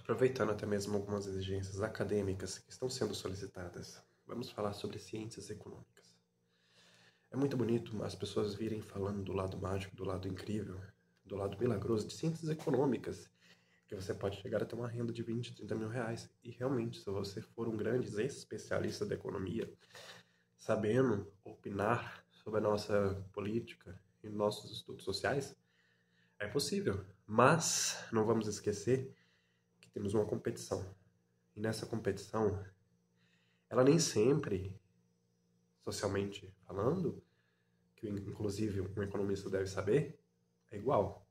Aproveitando até mesmo algumas exigências acadêmicas que estão sendo solicitadas, vamos falar sobre ciências econômicas. É muito bonito as pessoas virem falando do lado mágico, do lado incrível, do lado milagroso de ciências econômicas, que você pode chegar a ter uma renda de 20, 30 mil reais. E realmente, se você for um grande especialista da economia, sabendo opinar sobre a nossa política e nossos estudos sociais, é possível. Mas não vamos esquecer que temos uma competição. E nessa competição, ela nem sempre, socialmente falando, que inclusive um economista deve saber, é igual.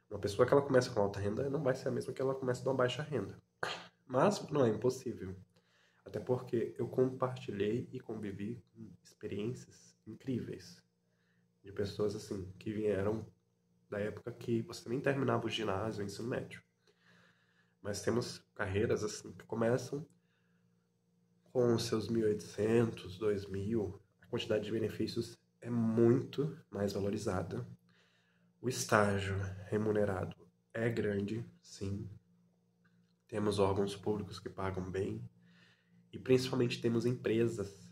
Uma pessoa que ela começa com alta renda não vai ser a mesma que ela começa de uma baixa renda. Mas não é impossível. Até porque eu compartilhei e convivi com experiências incríveis de pessoas assim que vieram da época que você nem terminava o ginásio, o ensino médio. Mas temos carreiras assim que começam com os seus 1.800, 2.000, a quantidade de benefícios é muito mais valorizada. O estágio remunerado é grande, sim. Temos órgãos públicos que pagam bem. E principalmente temos empresas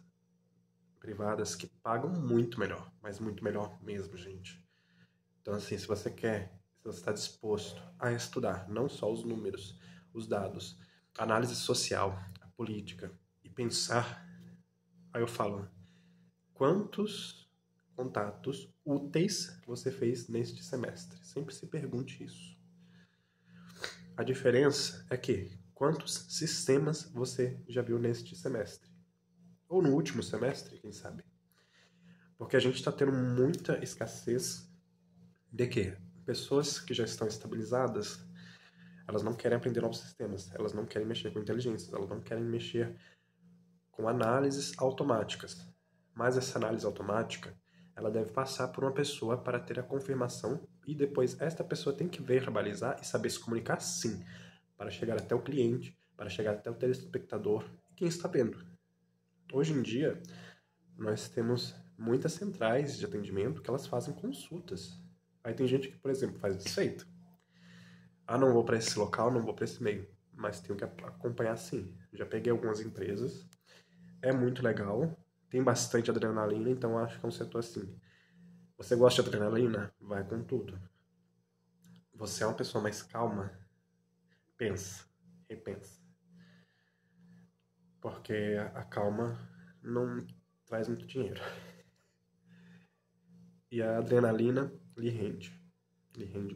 privadas que pagam muito melhor, mas muito melhor mesmo, gente. Então, assim, se você quer, se você está disposto a estudar não só os números, os dados, a análise social, a política, e pensar, aí eu falo, quantos contatos úteis você fez neste semestre? Sempre se pergunte isso. A diferença é que quantos sistemas você já viu neste semestre? Ou no último semestre, quem sabe? Porque a gente está tendo muita escassez de quê? Pessoas que já estão estabilizadas, elas não querem aprender novos sistemas, elas não querem mexer com inteligências, elas não querem mexer com análises automáticas. Mas essa análise automática, ela deve passar por uma pessoa para ter a confirmação e depois esta pessoa tem que verbalizar e saber se comunicar sim, para chegar até o cliente, para chegar até o telespectador e quem está vendo. Hoje em dia, nós temos muitas centrais de atendimento que elas fazem consultas. Aí tem gente que, por exemplo, faz desfeito. Ah, não vou para esse local, não vou para esse meio, mas tenho que acompanhar sim. Já peguei algumas empresas, é muito legal, tem bastante adrenalina, então acho que é um setor assim. Você gosta de adrenalina? Vai com tudo. Você é uma pessoa mais calma? Pensa, repensa. Porque a calma não traz muito dinheiro. E a adrenalina lhe rende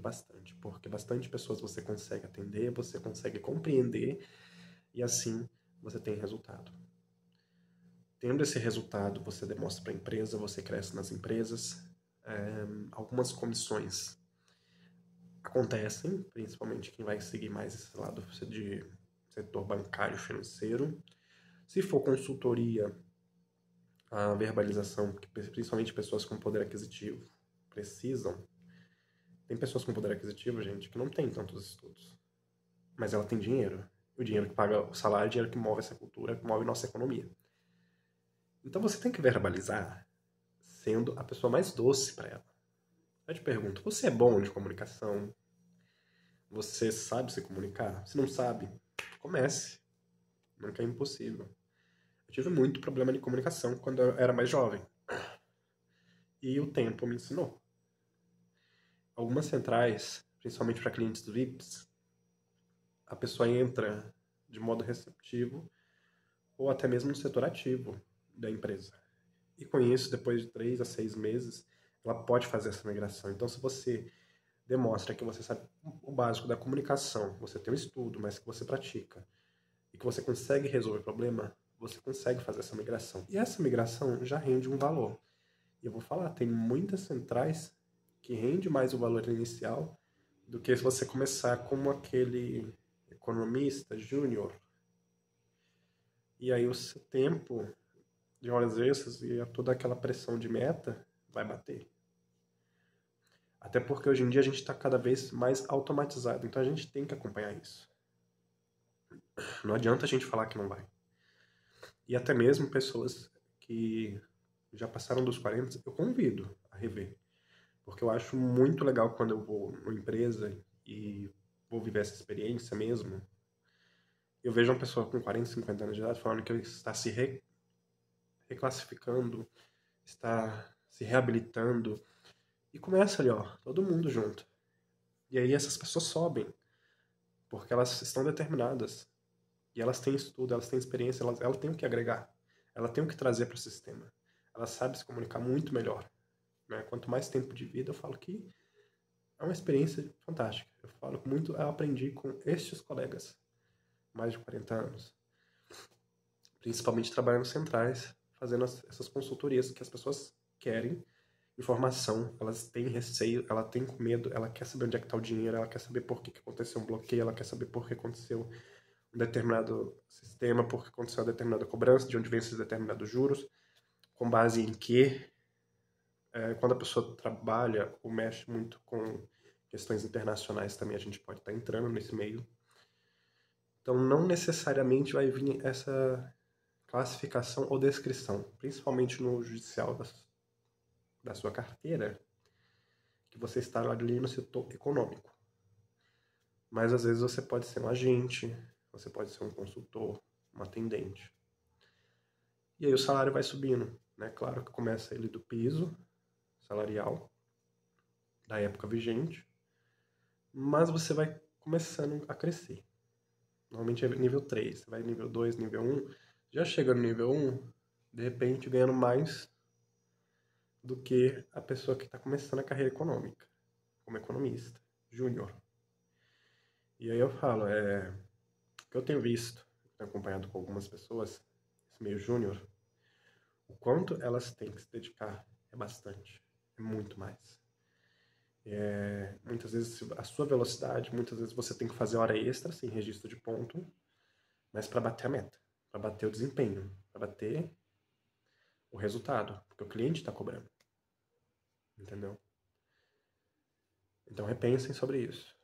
bastante, porque bastante pessoas você consegue atender, você consegue compreender e assim você tem resultado. Tendo esse resultado, você demonstra para a empresa, você cresce nas empresas. Algumas comissões acontecem, principalmente quem vai seguir mais esse lado de setor bancário financeiro. Se for consultoria, a verbalização, que principalmente pessoas com poder aquisitivo precisam. Tem pessoas com poder aquisitivo, gente, que não tem tantos estudos, mas ela tem dinheiro. O dinheiro que paga o salário é o dinheiro que move essa cultura, que move nossa economia. Então você tem que verbalizar sendo a pessoa mais doce para ela. Eu te pergunto, você é bom de comunicação? Você sabe se comunicar? Se não sabe, comece. Nunca é impossível. Eu tive muito problema de comunicação quando eu era mais jovem. E o tempo me ensinou. Algumas centrais, principalmente para clientes VIPs, a pessoa entra de modo receptivo ou até mesmo no setor ativo da empresa. E com isso, depois de 3 a 6 meses, ela pode fazer essa migração. Então, se você demonstra que você sabe o básico da comunicação, você tem um estudo, mas que você pratica, e que você consegue resolver o problema, você consegue fazer essa migração. E essa migração já rende um valor. E eu vou falar, tem muitas centrais que rende mais o valor inicial do que se você começar como aquele economista júnior. E aí o seu tempo de horas extras e toda aquela pressão de meta vai bater. Até porque hoje em dia a gente está cada vez mais automatizado, então a gente tem que acompanhar isso. Não adianta a gente falar que não vai. E até mesmo pessoas que já passaram dos 40, eu convido a rever. Porque eu acho muito legal quando eu vou numa empresa e vou viver essa experiência mesmo. Eu vejo uma pessoa com 40, 50 anos de idade falando que está se reclassificando, está se reabilitando. E começa ali, ó, todo mundo junto. E aí essas pessoas sobem, porque elas estão determinadas. E elas têm estudo, elas têm experiência, elas têm o que agregar. Ela tem o que trazer para o sistema. Ela sabe se comunicar muito melhor. Né? Quanto mais tempo de vida, eu falo que é uma experiência fantástica. Eu falo muito, eu aprendi com estes colegas, mais de 40 anos. Principalmente trabalhando centrais, fazendo essas consultorias que as pessoas querem informação, elas têm receio, ela tem medo, ela quer saber onde é que está o dinheiro, ela quer saber por que aconteceu um bloqueio, ela quer saber por que aconteceu um determinado sistema, por que aconteceu uma determinada cobrança, de onde vem esses determinados juros, com base em que, quando a pessoa trabalha ou mexe muito com questões internacionais também, a gente pode estar entrando nesse meio. Então, não necessariamente vai vir essa classificação ou descrição, principalmente no judicial da sua carteira, que você está ali no setor econômico. Mas às vezes você pode ser um agente, você pode ser um consultor, um atendente. E aí o salário vai subindo, né? Claro que começa ele do piso salarial da época vigente, mas você vai começando a crescer. Normalmente é nível 3, você vai nível 2, nível 1, já chega no nível 1, de repente ganhando mais do que a pessoa que está começando a carreira econômica, como economista, júnior. E aí eu falo, o que eu tenho visto, tenho acompanhado com algumas pessoas, esse meio júnior, o quanto elas têm que se dedicar é bastante, é muito mais. Muitas vezes a sua velocidade, muitas vezes você tem que fazer hora extra, sem registro de ponto, mas para bater a meta, para bater o desempenho, para bater o resultado, porque o cliente está cobrando. Entendeu? Então repensem sobre isso.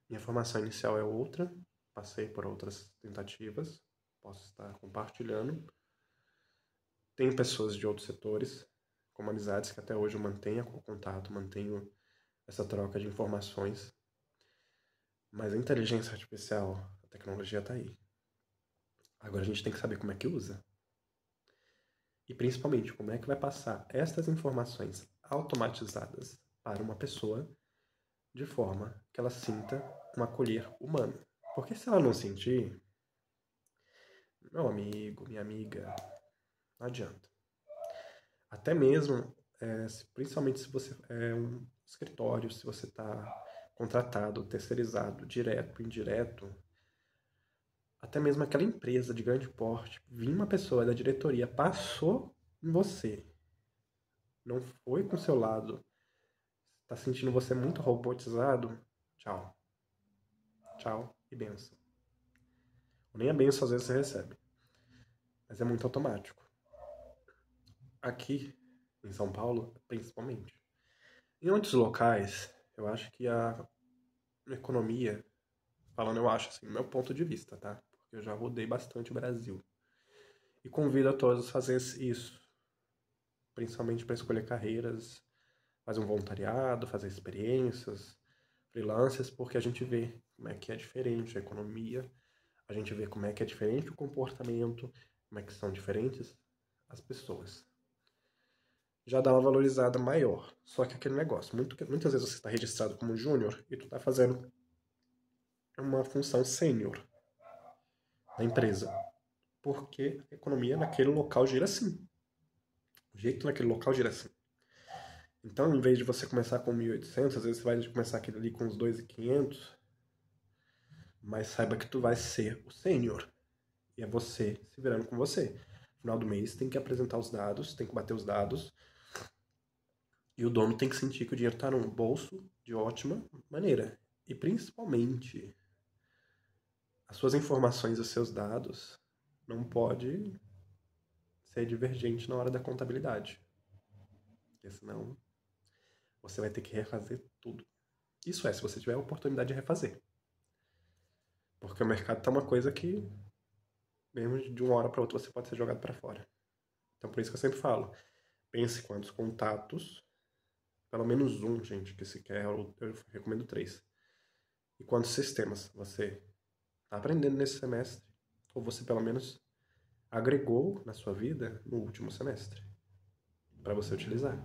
Minha formação inicial é outra, passei por outras tentativas, posso estar compartilhando. Tenho pessoas de outros setores, como amizades, que até hoje eu mantenho contato, mantenho essa troca de informações. Mas a inteligência artificial, a tecnologia está aí. Agora a gente tem que saber como é que usa. E principalmente, como é que vai passar estas informações automatizadas para uma pessoa de forma que ela sinta um acolher humano. Porque se ela não sentir, meu amigo, minha amiga, não adianta. Até mesmo, principalmente se você é um escritório, se você está contratado, terceirizado, direto, indireto, até mesmo aquela empresa de grande porte, vinha uma pessoa da diretoria, passou em você, não foi com o seu lado, está sentindo você muito robotizado, tchau. Tchau e benção. Ou nem a benção às vezes você recebe, mas é muito automático. Aqui, em São Paulo, principalmente. Em outros locais, eu acho que a economia, falando eu acho assim, do meu ponto de vista, tá? Porque eu já rodei bastante o Brasil. E convido a todos a fazer isso, principalmente para escolher carreiras, fazer um voluntariado, fazer experiências, freelancers, porque a gente vê como é que é diferente a economia, a gente vê como é que é diferente o comportamento, como é que são diferentes as pessoas. Já dá uma valorizada maior. Só que aquele negócio, muitas vezes você está registrado como júnior e tu está fazendo uma função sênior na empresa. Porque a economia naquele local gira assim. O jeito naquele local gira assim. Então, em vez de você começar com 1.800, às vezes você vai começar aquele ali com uns 2.500, mas saiba que tu vai ser o sênior. E é você se virando com você. No final do mês tem que apresentar os dados, tem que bater os dados, e o dono tem que sentir que o dinheiro está no bolso de ótima maneira. E principalmente, as suas informações e os seus dados não pode ser divergente na hora da contabilidade. Porque senão você vai ter que refazer tudo. Isso se você tiver a oportunidade de refazer. Porque o mercado tá uma coisa que, mesmo de uma hora para outra, você pode ser jogado para fora. Então, por isso que eu sempre falo, pense quantos contatos, pelo menos um, gente, que se quer, eu recomendo 3. E quantos sistemas você está aprendendo nesse semestre, ou você pelo menos agregou na sua vida no último semestre, para você utilizar.